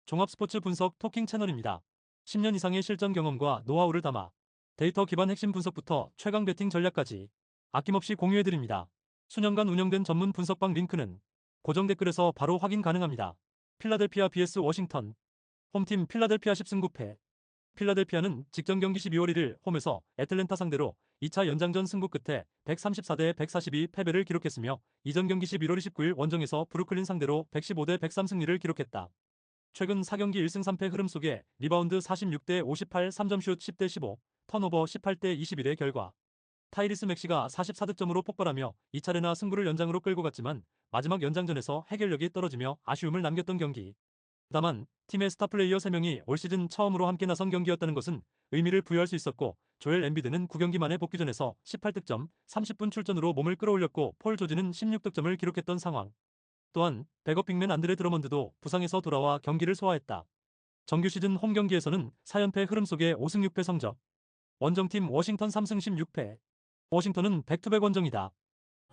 종합 스포츠 분석 토킹 채널입니다. 10년 이상의 실전 경험과 노하우를 담아 데이터 기반 핵심 분석부터 최강 배팅 전략까지 아낌없이 공유해드립니다. 수년간 운영된 전문 분석방 링크는 고정 댓글에서 바로 확인 가능합니다. 필라델피아 vs 워싱턴. 홈팀 필라델피아 10승 9패. 필라델피아는 직전 경기 12월 1일 홈에서 애틀랜타 상대로 2차 연장전 승부 끝에 134대 142 패배를 기록했으며 이전 경기 11월 29일 원정에서 브루클린 상대로 115대 103 승리를 기록했다. 최근 4경기 1승 3패 흐름 속에 리바운드 46대 58, 3점슛 10대 15, 턴오버 18대 21의 결과 타이리스 맥시가 44득점으로 폭발하며 2차례나 승부를 연장으로 끌고 갔지만 마지막 연장전에서 해결력이 떨어지며 아쉬움을 남겼던 경기. 다만 팀의 스타 플레이어 3명이 올 시즌 처음으로 함께 나선 경기였다는 것은 의미를 부여할 수 있었고, 조엘 엠비드는 9경기 만에 복귀전에서 18득점, 30분 출전으로 몸을 끌어올렸고 폴 조지는 16득점을 기록했던 상황. 또한 백업 빅맨 안드레 드러먼드도 부상에서 돌아와 경기를 소화했다. 정규 시즌 홈 경기에서는 4연패 흐름 속에 5승 6패 성적. 원정팀 워싱턴 3승 16패. 워싱턴은 백투백 원정이다.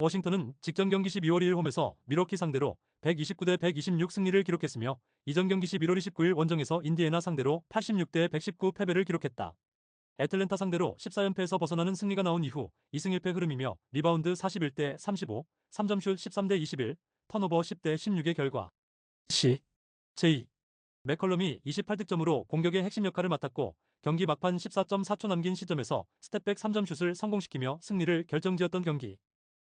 워싱턴은 직전 경기 12월 2일 홈에서 밀워키 상대로 129대 126 승리를 기록했으며 이전 경기 11월 29일 원정에서 인디애나 상대로 86대 119 패배를 기록했다. 애틀랜타 상대로 14연패에서 벗어나는 승리가 나온 이후 2승 1패 흐름이며 리바운드 41대 35, 3점슛 13대 21, 턴오버 10대 16의 결과. 시. 제2. 맥컬럼이 28득점으로 공격의 핵심 역할을 맡았고, 경기 막판 14.4초 남긴 시점에서 스텝백 3점슛을 성공시키며 승리를 결정지었던 경기.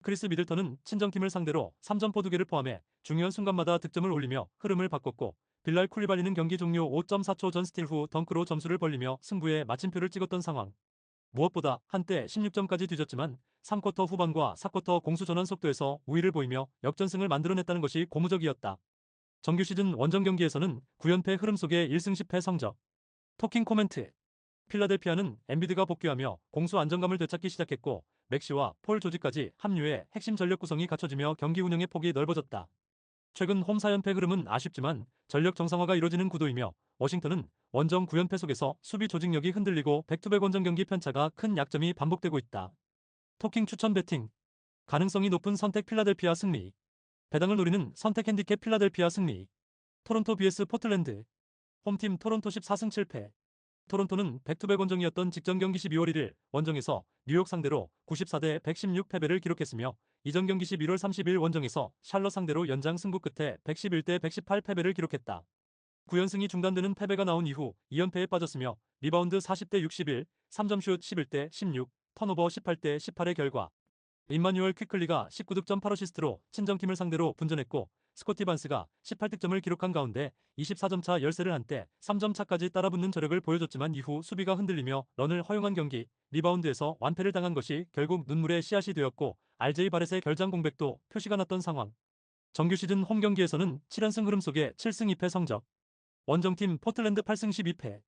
크리스 미들턴은 친정팀을 상대로 3점포 2개를 포함해 중요한 순간마다 득점을 올리며 흐름을 바꿨고, 빌랄 쿨리발리는 경기 종료 5.4초 전 스틸 후 덩크로 점수를 벌리며 승부에 마침표를 찍었던 상황. 무엇보다 한때 16점까지 뒤졌지만 3쿼터 후반과 4쿼터 공수 전환 속도에서 우위를 보이며 역전승을 만들어냈다는 것이 고무적이었다. 정규 시즌 원정 경기에서는 9연패 흐름 속에 1승 10패 성적. 토킹 코멘트. 필라델피아는 엠비드가 복귀하며 공수 안정감을 되찾기 시작했고, 맥시와 폴 조지까지 합류해 핵심 전력 구성이 갖춰지며 경기 운영의 폭이 넓어졌다. 최근 홈 4연패 흐름은 아쉽지만 전력 정상화가 이뤄지는 구도이며, 워싱턴은 원정 9연패 속에서 수비 조직력이 흔들리고 백투백 원정 경기 편차가 큰 약점이 반복되고 있다. 토킹 추천 배팅. 가능성이 높은 선택 필라델피아 승리. 배당을 노리는 선택 핸디캡 필라델피아 승리. 토론토 vs 포틀랜드. 홈팀 토론토 14승 7패. 토론토는 백투백 원정이었던 직전 경기 12월 1일 원정에서 뉴욕 상대로 94대 116 패배를 기록했으며 이전 경기 11월 30일 원정에서 샬럿 상대로 연장 승부 끝에 111대 118 패배를 기록했다. 9연승이 중단되는 패배가 나온 이후 2연패에 빠졌으며 리바운드 40대 61, 3점슛 11대 16, 턴오버 18대 18의 결과 임마뉴얼 퀴클리가 19득점 8어시스트로 친정팀을 상대로 분전했고, 스코티 반스가 18득점을 기록한 가운데 24점 차 열세를 한때 3점 차까지 따라붙는 저력을 보여줬지만 이후 수비가 흔들리며 런을 허용한 경기, 리바운드에서 완패를 당한 것이 결국 눈물의 씨앗이 되었고, RJ 바렛의 결장 공백도 표시가 났던 상황. 정규 시즌 홈 경기에서는 7연승 흐름 속에 7승 2패 성적. 원정팀 포틀랜드 8승 12패.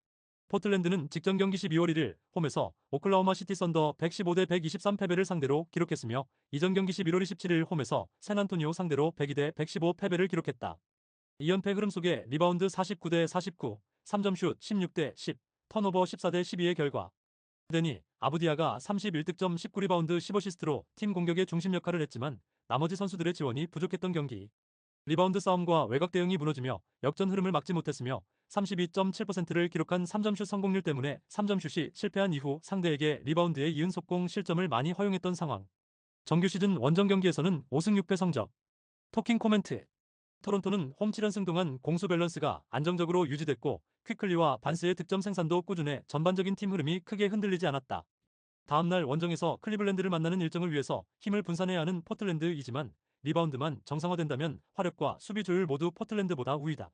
포틀랜드는 직전 경기 12월 1일 홈에서 오클라호마 시티 선더 115대 123 패배를 상대로 기록했으며 이전 경기 11월 27일 홈에서 샌안토니오 상대로 102대 115 패배를 기록했다. 2연패 흐름 속에 리바운드 49대 49, 3점슛 16대 10, 턴오버 14대 12의 결과 데니 아부디아가 31득점 19리바운드 10어시스트로 팀 공격의 중심 역할을 했지만 나머지 선수들의 지원이 부족했던 경기. 리바운드 싸움과 외곽 대응이 무너지며 역전 흐름을 막지 못했으며 32.7%를 기록한 3점슛 성공률 때문에 3점슛이 실패한 이후 상대에게 리바운드에 이은 속공 실점을 많이 허용했던 상황. 정규 시즌 원정 경기에서는 5승 6패 성적. 토킹 코멘트. 토론토는 홈 7연승 동안 공수 밸런스가 안정적으로 유지됐고, 퀴클리와 반스의 득점 생산도 꾸준해 전반적인 팀 흐름이 크게 흔들리지 않았다. 다음날 원정에서 클리블랜드를 만나는 일정을 위해서 힘을 분산해야 하는 포틀랜드이지만 리바운드만 정상화된다면 화력과 수비 조율 모두 포틀랜드보다 우위다.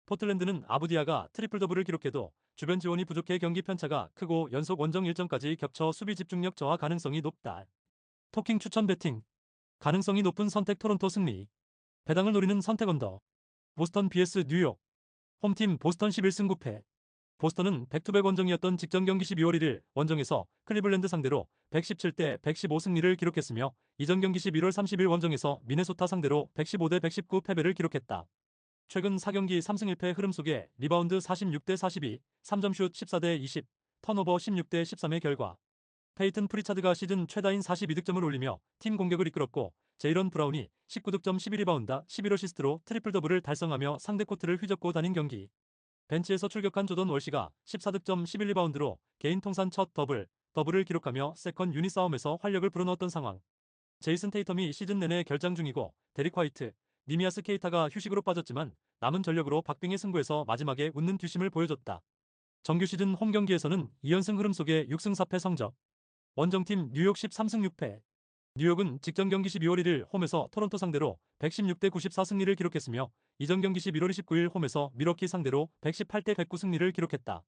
포틀랜드는 아부디아가 트리플 더블을 기록해도 주변 지원이 부족해 경기 편차가 크고 연속 원정 일정까지 겹쳐 수비 집중력 저하 가능성이 높다. 토킹 추천 배팅. 가능성이 높은 선택 토론토 승리. 배당을 노리는 선택 언더. 보스턴 vs 뉴욕. 홈팀 보스턴 11승 9패. 보스턴은 백투백 원정이었던 직전 경기 12월 1일 원정에서 클리블랜드 상대로 117대 115 승리를 기록했으며 이전 경기 11월 30일 원정에서 미네소타 상대로 115대 119 패배를 기록했다. 최근 4경기 3승 1패 흐름 속에 리바운드 46대 42, 3점슛 14대 20, 턴오버 16대 13의 결과 페이튼 프리차드가 시즌 최다인 42득점을 올리며 팀 공격을 이끌었고, 제이런 브라운이 19득점 11리바운드 11어시스트로 트리플 더블을 달성하며 상대 코트를 휘젓고 다닌 경기. 벤치에서 출격한 조던 월시가 14득점 11리바운드로 개인 통산 첫 더블을 기록하며 세컨 유닛 싸움에서 활력을 불어넣었던 상황. 제이슨 테이텀이 시즌 내내 결장 중이고 데릭 화이트, 니미아스 케이타가 휴식으로 빠졌지만 남은 전력으로 박빙의 승부에서 마지막에 웃는 뒷심을 보여줬다. 정규 시즌 홈 경기에서는 2연승 흐름 속에 6승 4패 성적. 원정팀 뉴욕 13승 6패. 뉴욕은 직전 경기 12월 1일 홈에서 토론토 상대로 116대 94 승리를 기록했으며 이전 경기 11월 29일 홈에서 밀워키 상대로 118대 109 승리를 기록했다.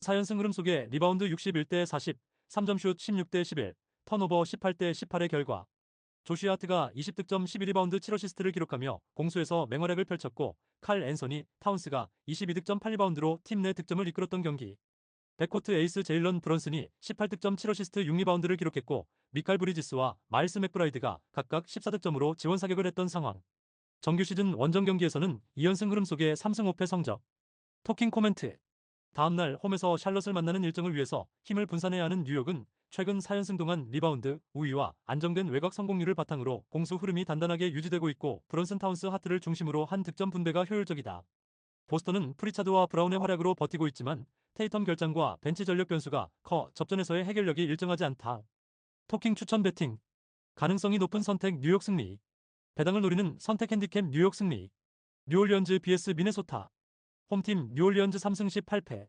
4연승 흐름 속에 리바운드 61대 40, 3점슛 16대 11, 턴오버 18대 18의 결과. 조시 하트가 20득점 12리바운드 7어시스트를 기록하며 공수에서 맹활약을 펼쳤고 칼 앤서니 타운스가 22득점 8리바운드로 팀 내 득점을 이끌었던 경기. 백코트 에이스 제일런 브런슨이 18득점 7어시스트 6리바운드를 기록했고 미칼 브리지스와 마일스 맥브라이드가 각각 14득점으로 지원 사격을 했던 상황. 정규 시즌 원정 경기에서는 2연승 흐름 속에 3승 5패 성적. 토킹 코멘트. 다음날 홈에서 샬럿을 만나는 일정을 위해서 힘을 분산해야 하는 뉴욕은 최근 4연승 동안 리바운드 우위와 안정된 외곽 성공률을 바탕으로 공수 흐름이 단단하게 유지되고 있고 브런슨 타운스 하트를 중심으로 한 득점 분배가 효율적이다. 보스턴은 프리차드와 브라운의 활약으로 버티고 있지만 테이텀 결장과 벤치 전력 변수가 커 접전에서의 해결력이 일정하지 않다. 토킹 추천 배팅. 가능성이 높은 선택 뉴욕 승리. 배당을 노리는 선택 핸디캡 뉴욕 승리. 뉴올리언즈 vs 미네소타. 홈팀 뉴올리언즈 3승 18패.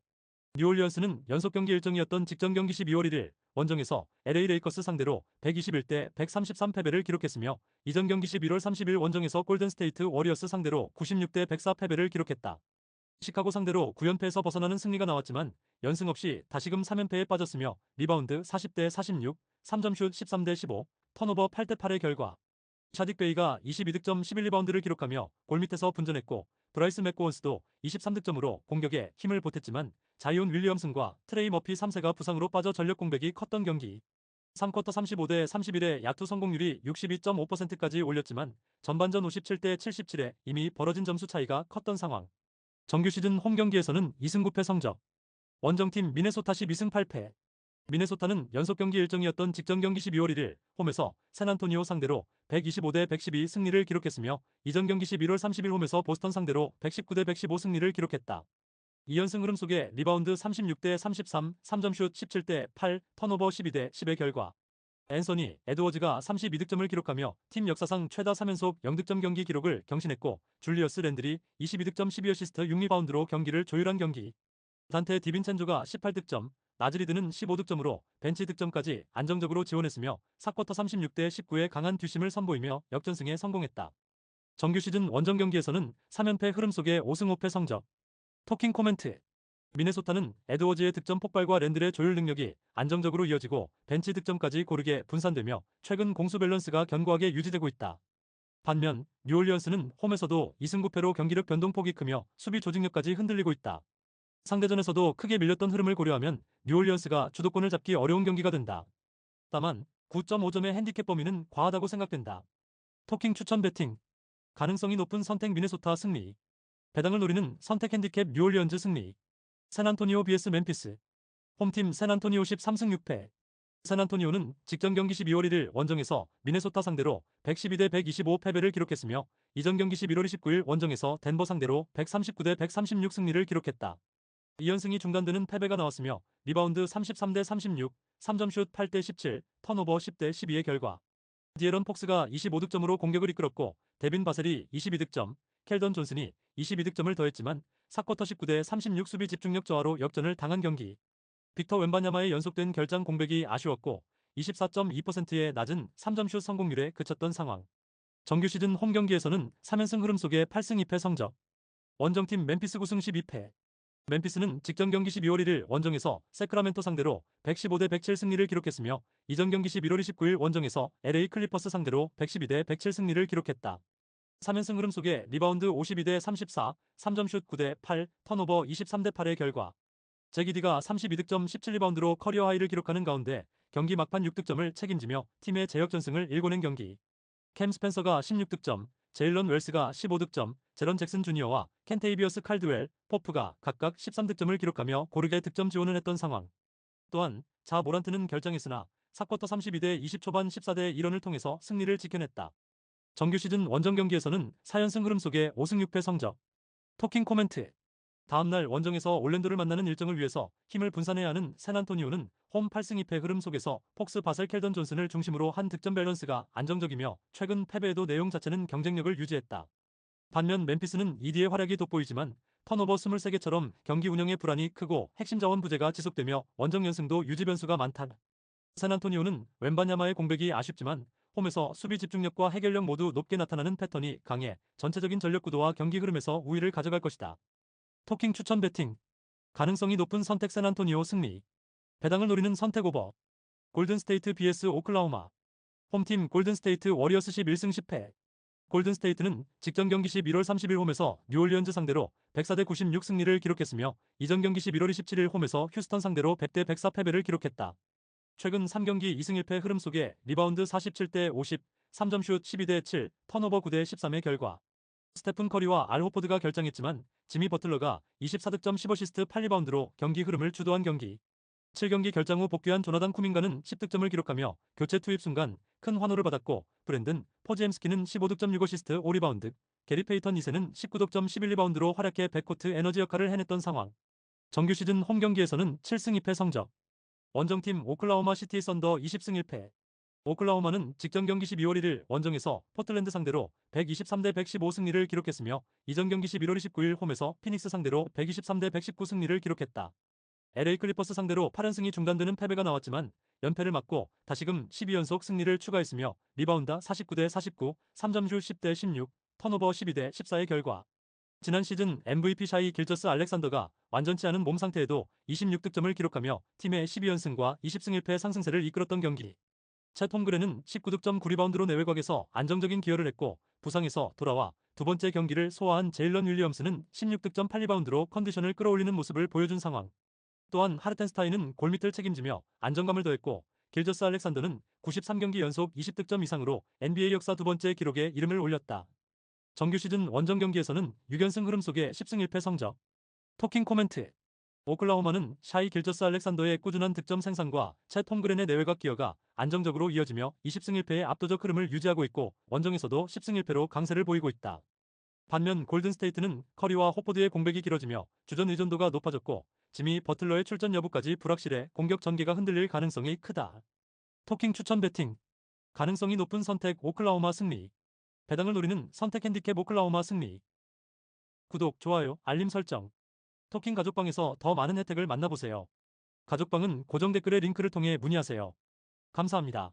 뉴올리언스는 연속 경기 일정이었던 직전 경기 12월 1일 원정에서 LA 레이커스 상대로 121대 133 패배를 기록했으며 이전 경기 11월 30일 원정에서 골든스테이트 워리어스 상대로 96대 104 패배를 기록했다. 시카고 상대로 9연패에서 벗어나는 승리가 나왔지만 연승 없이 다시금 3연패에 빠졌으며 리바운드 40대 46, 3점슛 13대 15, 턴오버 8대 8의 결과. 샤딕 베이가 22득점 11리바운드를 기록하며 골밑에서 분전했고 브라이스 맥고원스도 23득점으로 공격에 힘을 보탰지만 자이온 윌리엄슨과 트레이 머피 3세가 부상으로 빠져 전력 공백이 컸던 경기. 3쿼터 35대 31의 야투 성공률이 62.5%까지 올렸지만 전반전 57대 77에 이미 벌어진 점수 차이가 컸던 상황. 정규 시즌 홈 경기에서는 2승 9패 성적. 원정팀 미네소타 12승 8패. 미네소타는 연속 경기 일정이었던 직전 경기 12월 1일 홈에서 샌안토니오 상대로 125대 112 승리를 기록했으며 이전 경기 11월 30일 홈에서 보스턴 상대로 119대 115 승리를 기록했다. 2연승 흐름 속에 리바운드 36대 33, 3점슛 17대 8, 턴오버 12대 10의 결과. 앤서니 에드워즈가 32득점을 기록하며 팀 역사상 최다 3연속 0득점 경기 기록을 경신했고 줄리어스 랜들이 22득점 12어시스트 6리바운드로 경기를 조율한 경기. 단테 디빈첸조가 18득점, 나즈리드는 15득점으로 벤치 득점까지 안정적으로 지원했으며 4쿼터 36대 19의 강한 뒷심을 선보이며 역전승에 성공했다. 정규 시즌 원정 경기에서는 3연패 흐름 속에 5승 5패 성적. 토킹 코멘트. 미네소타는 에드워즈의 득점 폭발과 랜들의 조율 능력이 안정적으로 이어지고 벤치 득점까지 고르게 분산되며 최근 공수 밸런스가 견고하게 유지되고 있다. 반면 뉴올리언스는 홈에서도 2승 9패로 경기력 변동폭이 크며 수비 조직력까지 흔들리고 있다. 상대전에서도 크게 밀렸던 흐름을 고려하면 뉴올리언스가 주도권을 잡기 어려운 경기가 된다. 다만 9.5점의 핸디캡 범위는 과하다고 생각된다. 토킹 추천 배팅. 가능성이 높은 선택 미네소타 승리. 배당을 노리는 선택 핸디캡 뉴올리언즈 승리. 샌안토니오 vs 멤피스. 홈팀 샌안토니오 13승 6패. 샌안토니오는 직전 경기 12월 1일 원정에서 미네소타 상대로 112대 125 패배를 기록했으며 이전 경기 11월 29일 원정에서 덴버 상대로 139대 136 승리를 기록했다. 2연승이 중단되는 패배가 나왔으며 리바운드 33대 36, 3점슛 8대 17, 턴오버 10대 12의 결과. 디에런 폭스가 25득점으로 공격을 이끌었고 데빈 바셀이 22득점, 켈던 존슨이 22득점을 더했지만 4쿼터 19대 36 수비 집중력 저하로 역전을 당한 경기. 빅터 웬바냐마의 연속된 결장 공백이 아쉬웠고 24.2%의 낮은 3점슛 성공률에 그쳤던 상황. 정규 시즌 홈 경기에서는 3연승 흐름 속에 8승 2패 성적. 원정팀 멤피스 9승 12패. 멤피스는 직전 경기 12월 1일 원정에서 세크라멘토 상대로 115대 107 승리를 기록했으며 이전 경기 11월 29일 원정에서 LA 클리퍼스 상대로 112대 107 승리를 기록했다. 3연승 흐름 속에 리바운드 52대 34, 3점슛 9대 8, 턴오버 23대 8의 결과. 제기디가 32득점 17리바운드로 커리어 하이를 기록하는 가운데 경기 막판 6득점을 책임지며 팀의 제역전승을 일궈낸 경기. 캠 스펜서가 16득점, 제일런 웰스가 15득점, 제런 잭슨 주니어와 켄테이비어스 칼드웰, 포프가 각각 13득점을 기록하며 고르게 득점 지원을 했던 상황. 또한 자 모란트는 결장했으나 4쿼터 32대 20 초반 14대 1원을 통해서 승리를 지켜냈다. 정규 시즌 원정 경기에서는 4연승 흐름 속에 5승 6패 성적. 토킹 코멘트. 다음날 원정에서 올랜도를 만나는 일정을 위해서 힘을 분산해야 하는 샌안토니오는 홈 8승 2패 흐름 속에서 폭스 바셀 켈던 존슨을 중심으로 한 득점 밸런스가 안정적이며 최근 패배에도 내용 자체는 경쟁력을 유지했다. 반면 멤피스는 이디의 활약이 돋보이지만 턴오버 23개처럼 경기 운영의 불안이 크고 핵심 자원 부재가 지속되며 원정 연승도 유지 변수가 많다. 샌안토니오는 웬바냐마의 공백이 아쉽지만 홈에서 수비 집중력과 해결력 모두 높게 나타나는 패턴이 강해 전체적인 전력 구도와 경기 흐름에서 우위를 가져갈 것이다. 토킹 추천 배팅. 가능성이 높은 선택 샌안토니오 승리. 배당을 노리는 선택 오버. 골든스테이트 vs 오클라호마. 홈팀 골든스테이트 워리어스 11승 10패. 골든스테이트는 직전 경기 11월 30일 홈에서 뉴올리언즈 상대로 104대 96 승리를 기록했으며 이전 경기 11월 27일 홈에서 휴스턴 상대로 100대 104 패배를 기록했다. 최근 3경기 2승 1패 흐름 속에 리바운드 47대 50, 3점 슛 12대 7, 턴오버 9대 13의 결과. 스테픈 커리와 알 호포드가 결장했지만 지미 버틀러가 24득점 10어시스트 8리바운드로 경기 흐름을 주도한 경기. 7경기 결장 후 복귀한 조나단 쿠민가는 10득점을 기록하며 교체 투입 순간 큰 환호를 받았고 브랜든 포지엠스키는 15득점 6어시스트 5리바운드, 게리 페이턴 2세는 19득점 11리바운드로 활약해 백코트 에너지 역할을 해냈던 상황. 정규 시즌 홈 경기에서는 7승 2패 성적. 원정팀 오클라호마 시티 썬더 20승 1패. 오클라호마는 직전 경기 12월 1일 원정에서 포틀랜드 상대로 123대 115 승리를 기록했으며 이전 경기 11월 29일 홈에서 피닉스 상대로 123대 119 승리를 기록했다. LA 클리퍼스 상대로 8연승이 중단되는 패배가 나왔지만 연패를 막고 다시금 12연속 승리를 추가했으며 리바운드 49대 49, 3점 슛 10대 16, 턴오버 12대 14의 결과. 지난 시즌 MVP 샤이 길저스 알렉산더가 완전치 않은 몸 상태에도 26득점을 기록하며 팀의 12연승과 20승 1패 상승세를 이끌었던 경기. 챗 홈그레는 19득점 9리바운드로 내외곽에서 안정적인 기여를 했고 부상에서 돌아와 두 번째 경기를 소화한 제일런 윌리엄스는 16득점 8리바운드로 컨디션을 끌어올리는 모습을 보여준 상황. 또한 하르텐스타인은 골밑을 책임지며 안정감을 더했고 길저스 알렉산더는 93경기 연속 20득점 이상으로 NBA 역사 두 번째 기록에 이름을 올렸다. 정규 시즌 원정 경기에서는 6연승 흐름 속에 10승 1패 성적. 토킹 코멘트. 오클라호마는 샤이 길저스 알렉산더의 꾸준한 득점 생산과 챗 홈그렌의 내외곽 기여가 안정적으로 이어지며 20승 1패의 압도적 흐름을 유지하고 있고 원정에서도 10승 1패로 강세를 보이고 있다. 반면 골든스테이트는 커리와 호포드의 공백이 길어지며 주전 의존도가 높아졌고 지미 버틀러의 출전 여부까지 불확실해 공격 전개가 흔들릴 가능성이 크다. 토킹 추천 배팅. 가능성이 높은 선택 오클라호마 승리. 배당을 노리는 선택 핸디캡 오클라호마 승리. 구독, 좋아요, 알림 설정. 토킹 가족방에서 더 많은 혜택을 만나보세요. 가족방은 고정 댓글의 링크를 통해 문의하세요. 감사합니다.